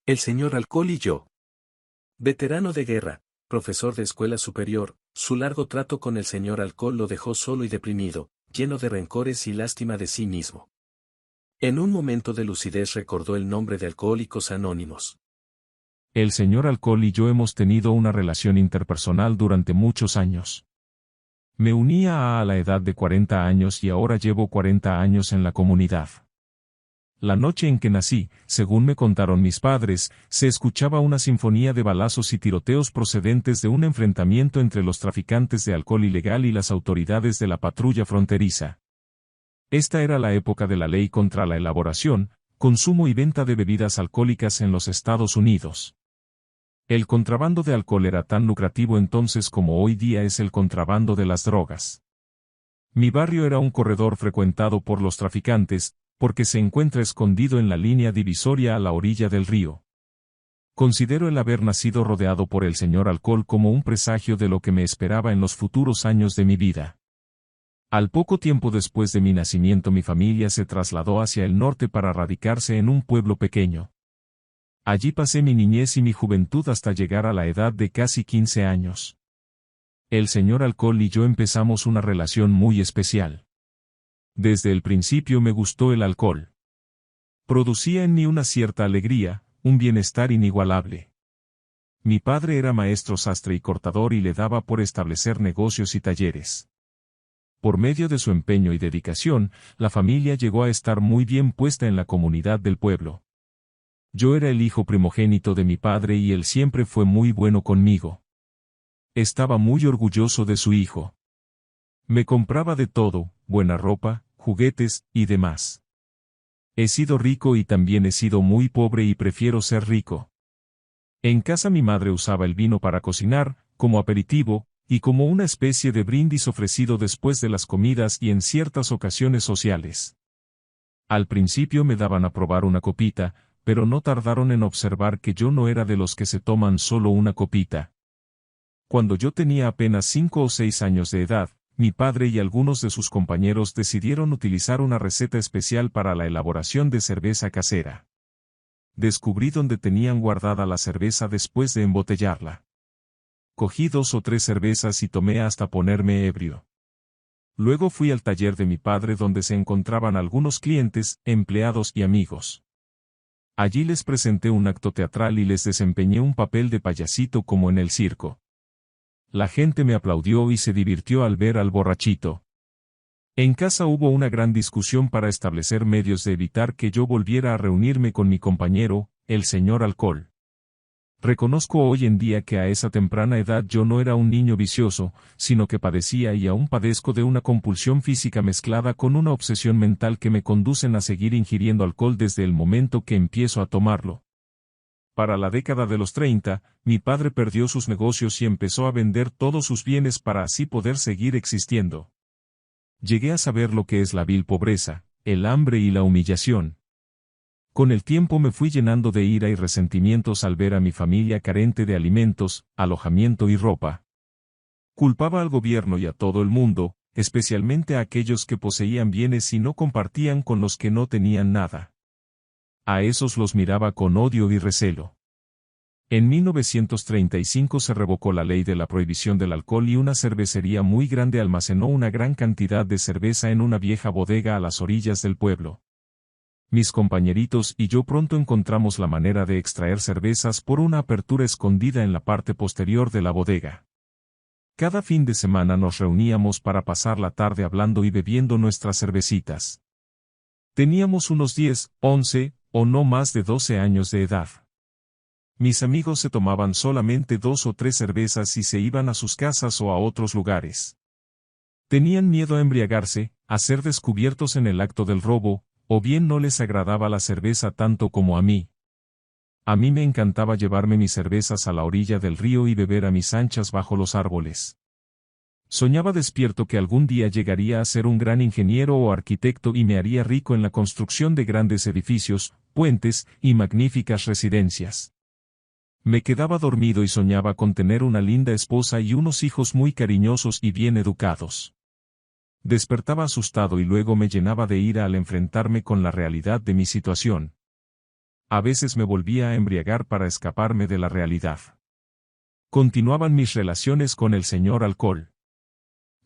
El señor Alcohol y yo. Veterano de guerra, profesor de escuela superior, su largo trato con el señor Alcohol lo dejó solo y deprimido, lleno de rencores y lástima de sí mismo. En un momento de lucidez recordó el nombre de Alcohólicos Anónimos. El señor Alcohol y yo hemos tenido una relación interpersonal durante muchos años. Me unía a la edad de 40 años y ahora llevo 40 años en la comunidad. La noche en que nací, según me contaron mis padres, se escuchaba una sinfonía de balazos y tiroteos procedentes de un enfrentamiento entre los traficantes de alcohol ilegal y las autoridades de la patrulla fronteriza. Esta era la época de la ley contra la elaboración, consumo y venta de bebidas alcohólicas en los Estados Unidos. El contrabando de alcohol era tan lucrativo entonces como hoy día es el contrabando de las drogas. Mi barrio era un corredor frecuentado por los traficantes, porque se encuentra escondido en la línea divisoria a la orilla del río. Considero el haber nacido rodeado por el señor Alcohol como un presagio de lo que me esperaba en los futuros años de mi vida. Al poco tiempo después de mi nacimiento mi familia se trasladó hacia el norte para radicarse en un pueblo pequeño. Allí pasé mi niñez y mi juventud hasta llegar a la edad de casi 15 años. El señor Alcohol y yo empezamos una relación muy especial. Desde el principio me gustó el alcohol. Producía en mí una cierta alegría, un bienestar inigualable. Mi padre era maestro sastre y cortador y le daba por establecer negocios y talleres. Por medio de su empeño y dedicación, la familia llegó a estar muy bien puesta en la comunidad del pueblo. Yo era el hijo primogénito de mi padre y él siempre fue muy bueno conmigo. Estaba muy orgulloso de su hijo. Me compraba de todo, buena ropa, juguetes, y demás. He sido rico y también he sido muy pobre y prefiero ser rico. En casa mi madre usaba el vino para cocinar, como aperitivo, y como una especie de brindis ofrecido después de las comidas y en ciertas ocasiones sociales. Al principio me daban a probar una copita, pero no tardaron en observar que yo no era de los que se toman solo una copita. Cuando yo tenía apenas 5 o 6 años de edad, mi padre y algunos de sus compañeros decidieron utilizar una receta especial para la elaboración de cerveza casera. Descubrí dónde tenían guardada la cerveza después de embotellarla. Cogí 2 o 3 cervezas y tomé hasta ponerme ebrio. Luego fui al taller de mi padre donde se encontraban algunos clientes, empleados y amigos. Allí les presenté un acto teatral y les desempeñé un papel de payasito como en el circo. La gente me aplaudió y se divirtió al ver al borrachito. En casa hubo una gran discusión para establecer medios de evitar que yo volviera a reunirme con mi compañero, el señor Alcohol. Reconozco hoy en día que a esa temprana edad yo no era un niño vicioso, sino que padecía y aún padezco de una compulsión física mezclada con una obsesión mental que me conducen a seguir ingiriendo alcohol desde el momento que empiezo a tomarlo. Para la década de los 30, mi padre perdió sus negocios y empezó a vender todos sus bienes para así poder seguir existiendo. Llegué a saber lo que es la vil pobreza, el hambre y la humillación. Con el tiempo me fui llenando de ira y resentimientos al ver a mi familia carente de alimentos, alojamiento y ropa. Culpaba al gobierno y a todo el mundo, especialmente a aquellos que poseían bienes y no compartían con los que no tenían nada. A esos los miraba con odio y recelo. En 1935 se revocó la ley de la prohibición del alcohol y una cervecería muy grande almacenó una gran cantidad de cerveza en una vieja bodega a las orillas del pueblo. Mis compañeritos y yo pronto encontramos la manera de extraer cervezas por una apertura escondida en la parte posterior de la bodega. Cada fin de semana nos reuníamos para pasar la tarde hablando y bebiendo nuestras cervecitas. Teníamos unos 10, 11, o no más de 12 años de edad. Mis amigos se tomaban solamente 2 o 3 cervezas y se iban a sus casas o a otros lugares. Tenían miedo a embriagarse, a ser descubiertos en el acto del robo, o bien no les agradaba la cerveza tanto como a mí. A mí me encantaba llevarme mis cervezas a la orilla del río y beber a mis anchas bajo los árboles. Soñaba despierto que algún día llegaría a ser un gran ingeniero o arquitecto y me haría rico en la construcción de grandes edificios, puentes y magníficas residencias. Me quedaba dormido y soñaba con tener una linda esposa y unos hijos muy cariñosos y bien educados. Despertaba asustado y luego me llenaba de ira al enfrentarme con la realidad de mi situación. A veces me volvía a embriagar para escaparme de la realidad. Continuaban mis relaciones con el señor alcohol.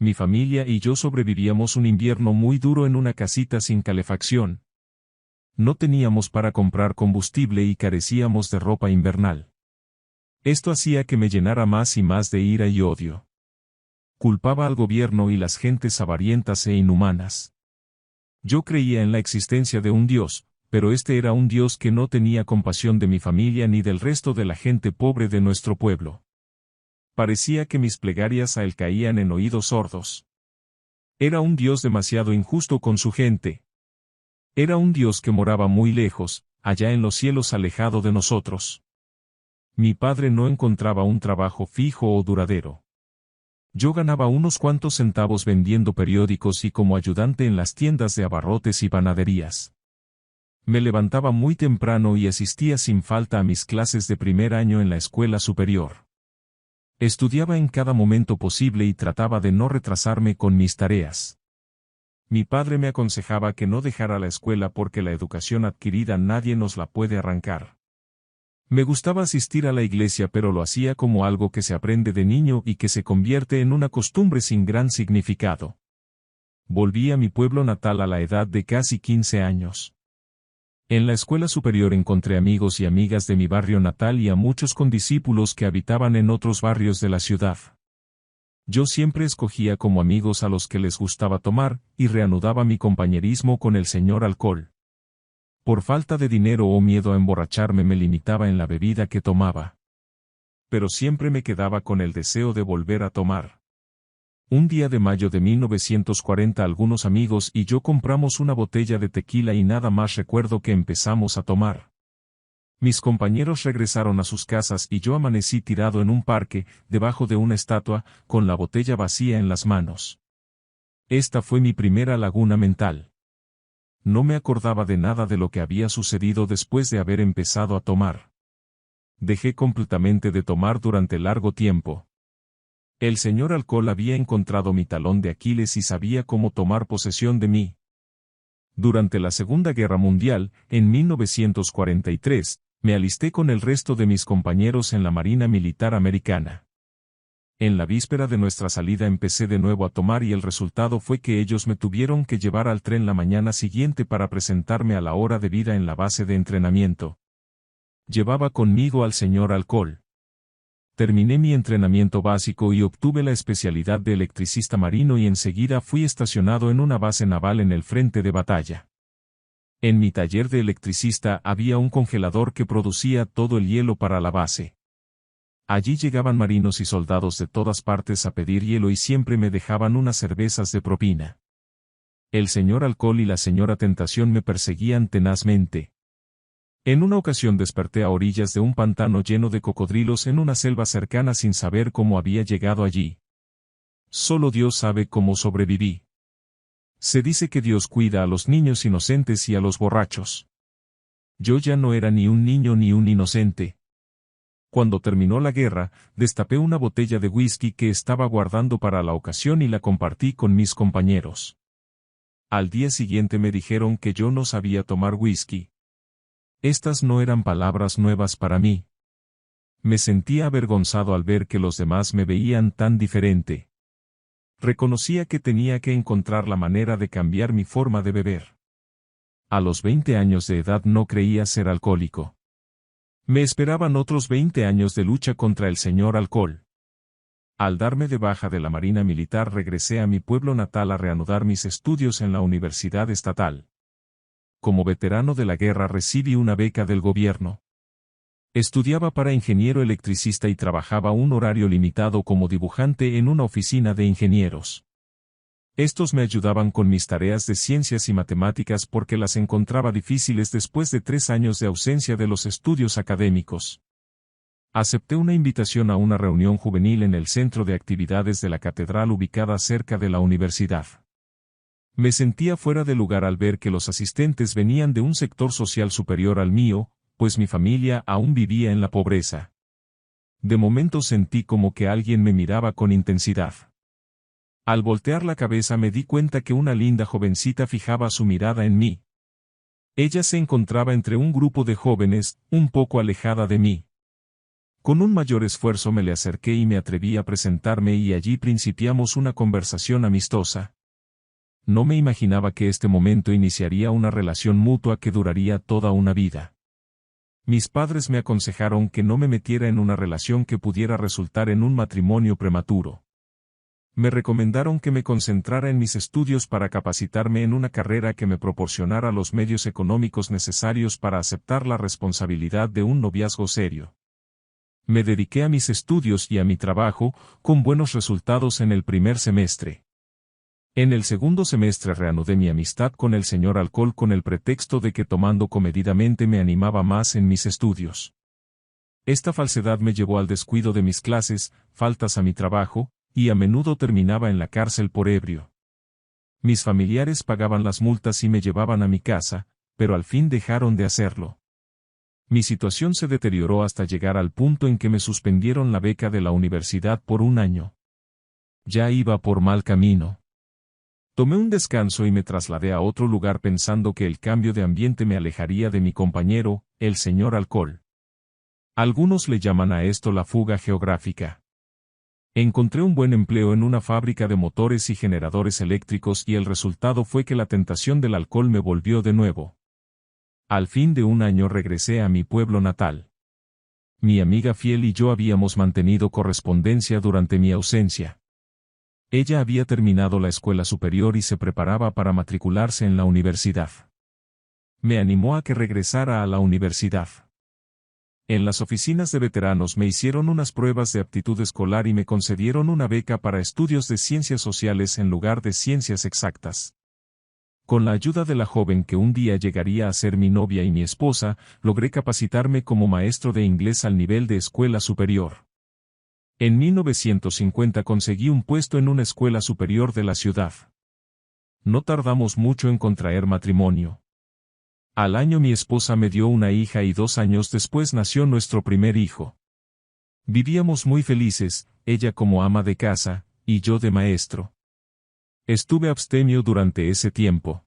Mi familia y yo sobrevivíamos un invierno muy duro en una casita sin calefacción. No teníamos para comprar combustible y carecíamos de ropa invernal. Esto hacía que me llenara más y más de ira y odio. Culpaba al gobierno y las gentes avarientas e inhumanas. Yo creía en la existencia de un Dios, pero este era un Dios que no tenía compasión de mi familia ni del resto de la gente pobre de nuestro pueblo. Parecía que mis plegarias a él caían en oídos sordos. Era un Dios demasiado injusto con su gente. Era un Dios que moraba muy lejos, allá en los cielos alejado de nosotros. Mi padre no encontraba un trabajo fijo o duradero. Yo ganaba unos cuantos centavos vendiendo periódicos y como ayudante en las tiendas de abarrotes y panaderías. Me levantaba muy temprano y asistía sin falta a mis clases de primer año en la escuela superior. Estudiaba en cada momento posible y trataba de no retrasarme con mis tareas. Mi padre me aconsejaba que no dejara la escuela porque la educación adquirida nadie nos la puede arrancar. Me gustaba asistir a la iglesia, pero lo hacía como algo que se aprende de niño y que se convierte en una costumbre sin gran significado. Volví a mi pueblo natal a la edad de casi 15 años. En la escuela superior encontré amigos y amigas de mi barrio natal y a muchos condiscípulos que habitaban en otros barrios de la ciudad. Yo siempre escogía como amigos a los que les gustaba tomar, y reanudaba mi compañerismo con el señor alcohol. Por falta de dinero o miedo a emborracharme me limitaba en la bebida que tomaba. Pero siempre me quedaba con el deseo de volver a tomar. Un día de mayo de 1940 algunos amigos y yo compramos una botella de tequila y nada más recuerdo que empezamos a tomar. Mis compañeros regresaron a sus casas y yo amanecí tirado en un parque, debajo de una estatua, con la botella vacía en las manos. Esta fue mi primera laguna mental. No me acordaba de nada de lo que había sucedido después de haber empezado a tomar. Dejé completamente de tomar durante largo tiempo. El señor alcohol había encontrado mi talón de Aquiles y sabía cómo tomar posesión de mí. Durante la Segunda Guerra Mundial, en 1943, me alisté con el resto de mis compañeros en la Marina Militar Americana. En la víspera de nuestra salida empecé de nuevo a tomar y el resultado fue que ellos me tuvieron que llevar al tren la mañana siguiente para presentarme a la hora debida en la base de entrenamiento. Llevaba conmigo al señor alcohol. Terminé mi entrenamiento básico y obtuve la especialidad de electricista marino y enseguida fui estacionado en una base naval en el frente de batalla. En mi taller de electricista había un congelador que producía todo el hielo para la base. Allí llegaban marinos y soldados de todas partes a pedir hielo y siempre me dejaban unas cervezas de propina. El señor alcohol y la señora tentación me perseguían tenazmente. En una ocasión desperté a orillas de un pantano lleno de cocodrilos en una selva cercana sin saber cómo había llegado allí. Solo Dios sabe cómo sobreviví. Se dice que Dios cuida a los niños inocentes y a los borrachos. Yo ya no era ni un niño ni un inocente. Cuando terminó la guerra, destapé una botella de whisky que estaba guardando para la ocasión y la compartí con mis compañeros. Al día siguiente me dijeron que yo no sabía tomar whisky. Estas no eran palabras nuevas para mí. Me sentía avergonzado al ver que los demás me veían tan diferente. Reconocía que tenía que encontrar la manera de cambiar mi forma de beber. A los 20 años de edad no creía ser alcohólico. Me esperaban otros 20 años de lucha contra el señor alcohol. Al darme de baja de la Marina Militar regresé a mi pueblo natal a reanudar mis estudios en la Universidad Estatal. Como veterano de la guerra recibí una beca del gobierno. Estudiaba para ingeniero electricista y trabajaba un horario limitado como dibujante en una oficina de ingenieros. Estos me ayudaban con mis tareas de ciencias y matemáticas porque las encontraba difíciles después de 3 años de ausencia de los estudios académicos. Acepté una invitación a una reunión juvenil en el centro de actividades de la catedral ubicada cerca de la universidad. Me sentía fuera de lugar al ver que los asistentes venían de un sector social superior al mío, pues mi familia aún vivía en la pobreza. De momento sentí como que alguien me miraba con intensidad. Al voltear la cabeza me di cuenta que una linda jovencita fijaba su mirada en mí. Ella se encontraba entre un grupo de jóvenes, un poco alejada de mí. Con un mayor esfuerzo me le acerqué y me atreví a presentarme y allí principiamos una conversación amistosa. No me imaginaba que este momento iniciaría una relación mutua que duraría toda una vida. Mis padres me aconsejaron que no me metiera en una relación que pudiera resultar en un matrimonio prematuro. Me recomendaron que me concentrara en mis estudios para capacitarme en una carrera que me proporcionara los medios económicos necesarios para aceptar la responsabilidad de un noviazgo serio. Me dediqué a mis estudios y a mi trabajo, con buenos resultados en el primer semestre. En el segundo semestre reanudé mi amistad con el señor Alcohol con el pretexto de que tomando comedidamente me animaba más en mis estudios. Esta falsedad me llevó al descuido de mis clases, faltas a mi trabajo, y a menudo terminaba en la cárcel por ebrio. Mis familiares pagaban las multas y me llevaban a mi casa, pero al fin dejaron de hacerlo. Mi situación se deterioró hasta llegar al punto en que me suspendieron la beca de la universidad por un año. Ya iba por mal camino. Tomé un descanso y me trasladé a otro lugar pensando que el cambio de ambiente me alejaría de mi compañero, el señor Alcohol. Algunos le llaman a esto la fuga geográfica. Encontré un buen empleo en una fábrica de motores y generadores eléctricos y el resultado fue que la tentación del alcohol me volvió de nuevo. Al fin de un año regresé a mi pueblo natal. Mi amiga fiel y yo habíamos mantenido correspondencia durante mi ausencia. Ella había terminado la escuela superior y se preparaba para matricularse en la universidad. Me animó a que regresara a la universidad. En las oficinas de veteranos me hicieron unas pruebas de aptitud escolar y me concedieron una beca para estudios de ciencias sociales en lugar de ciencias exactas. Con la ayuda de la joven que un día llegaría a ser mi novia y mi esposa, logré capacitarme como maestro de inglés al nivel de escuela superior. En 1950 conseguí un puesto en una escuela superior de la ciudad. No tardamos mucho en contraer matrimonio. Al año mi esposa me dio una hija y 2 años después nació nuestro primer hijo. Vivíamos muy felices, ella como ama de casa, y yo de maestro. Estuve abstemio durante ese tiempo.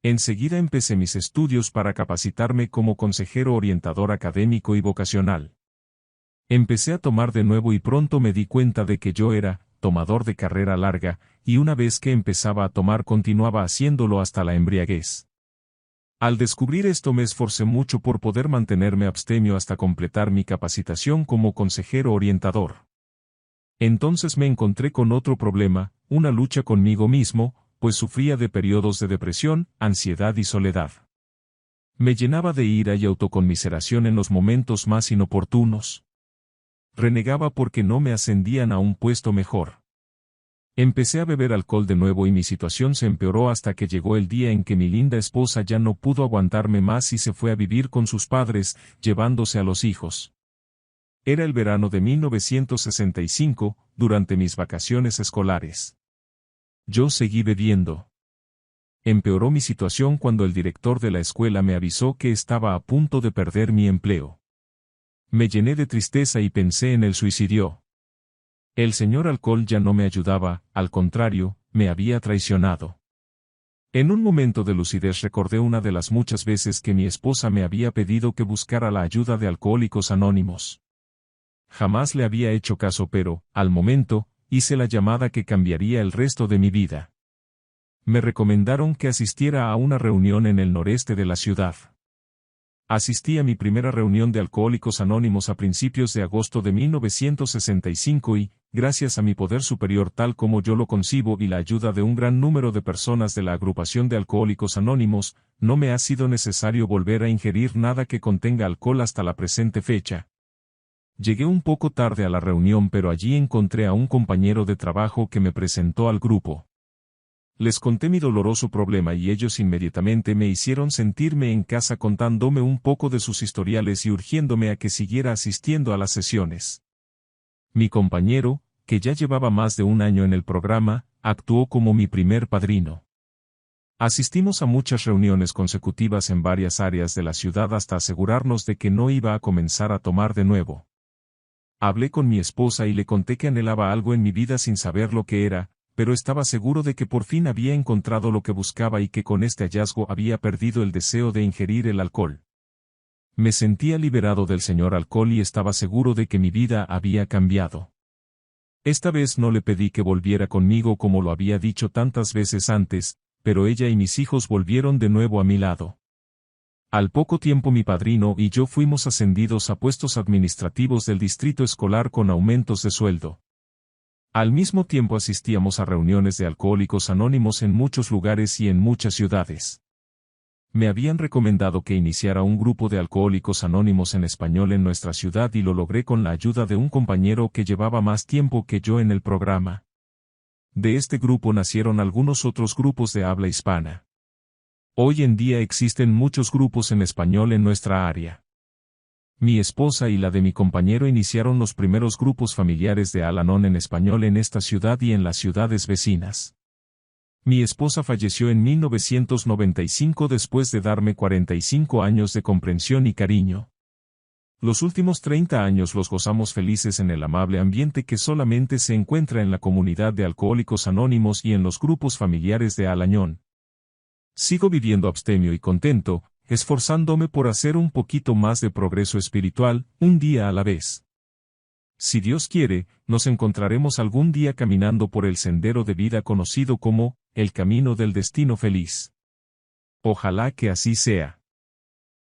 Enseguida empecé mis estudios para capacitarme como consejero orientador académico y vocacional. Empecé a tomar de nuevo y pronto me di cuenta de que yo era tomador de carrera larga, y una vez que empezaba a tomar continuaba haciéndolo hasta la embriaguez. Al descubrir esto me esforcé mucho por poder mantenerme abstemio hasta completar mi capacitación como consejero orientador. Entonces me encontré con otro problema, una lucha conmigo mismo, pues sufría de periodos de depresión, ansiedad y soledad. Me llenaba de ira y autoconmiseración en los momentos más inoportunos. Renegaba porque no me ascendían a un puesto mejor. Empecé a beber alcohol de nuevo y mi situación se empeoró hasta que llegó el día en que mi linda esposa ya no pudo aguantarme más y se fue a vivir con sus padres, llevándose a los hijos. Era el verano de 1965, durante mis vacaciones escolares. Yo seguí bebiendo. Empeoró mi situación cuando el director de la escuela me avisó que estaba a punto de perder mi empleo. Me llené de tristeza y pensé en el suicidio. El señor Alcohol ya no me ayudaba, al contrario, me había traicionado. En un momento de lucidez recordé una de las muchas veces que mi esposa me había pedido que buscara la ayuda de Alcohólicos Anónimos. Jamás le había hecho caso pero, al momento, hice la llamada que cambiaría el resto de mi vida. Me recomendaron que asistiera a una reunión en el noreste de la ciudad. Asistí a mi primera reunión de Alcohólicos Anónimos a principios de agosto de 1965 y, gracias a mi poder superior tal como yo lo concibo y la ayuda de un gran número de personas de la agrupación de Alcohólicos Anónimos, no me ha sido necesario volver a ingerir nada que contenga alcohol hasta la presente fecha. Llegué un poco tarde a la reunión pero allí encontré a un compañero de trabajo que me presentó al grupo. Les conté mi doloroso problema y ellos inmediatamente me hicieron sentirme en casa contándome un poco de sus historiales y urgiéndome a que siguiera asistiendo a las sesiones. Mi compañero, que ya llevaba más de un año en el programa, actuó como mi primer padrino. Asistimos a muchas reuniones consecutivas en varias áreas de la ciudad hasta asegurarnos de que no iba a comenzar a tomar de nuevo. Hablé con mi esposa y le conté que anhelaba algo en mi vida sin saber lo que era, pero estaba seguro de que por fin había encontrado lo que buscaba y que con este hallazgo había perdido el deseo de ingerir el alcohol. Me sentía liberado del señor alcohol y estaba seguro de que mi vida había cambiado. Esta vez no le pedí que volviera conmigo como lo había dicho tantas veces antes, pero ella y mis hijos volvieron de nuevo a mi lado. Al poco tiempo mi padrino y yo fuimos ascendidos a puestos administrativos del distrito escolar con aumentos de sueldo. Al mismo tiempo asistíamos a reuniones de alcohólicos anónimos en muchos lugares y en muchas ciudades. Me habían recomendado que iniciara un grupo de alcohólicos anónimos en español en nuestra ciudad y lo logré con la ayuda de un compañero que llevaba más tiempo que yo en el programa. De este grupo nacieron algunos otros grupos de habla hispana. Hoy en día existen muchos grupos en español en nuestra área. Mi esposa y la de mi compañero iniciaron los primeros grupos familiares de Al-Anon en español en esta ciudad y en las ciudades vecinas. Mi esposa falleció en 1995 después de darme 45 años de comprensión y cariño. Los últimos 30 años los gozamos felices en el amable ambiente que solamente se encuentra en la comunidad de Alcohólicos Anónimos y en los grupos familiares de Al-Anon. Sigo viviendo abstemio y contento, esforzándome por hacer un poquito más de progreso espiritual, un día a la vez. Si Dios quiere, nos encontraremos algún día caminando por el sendero de vida conocido como el camino del destino feliz. Ojalá que así sea.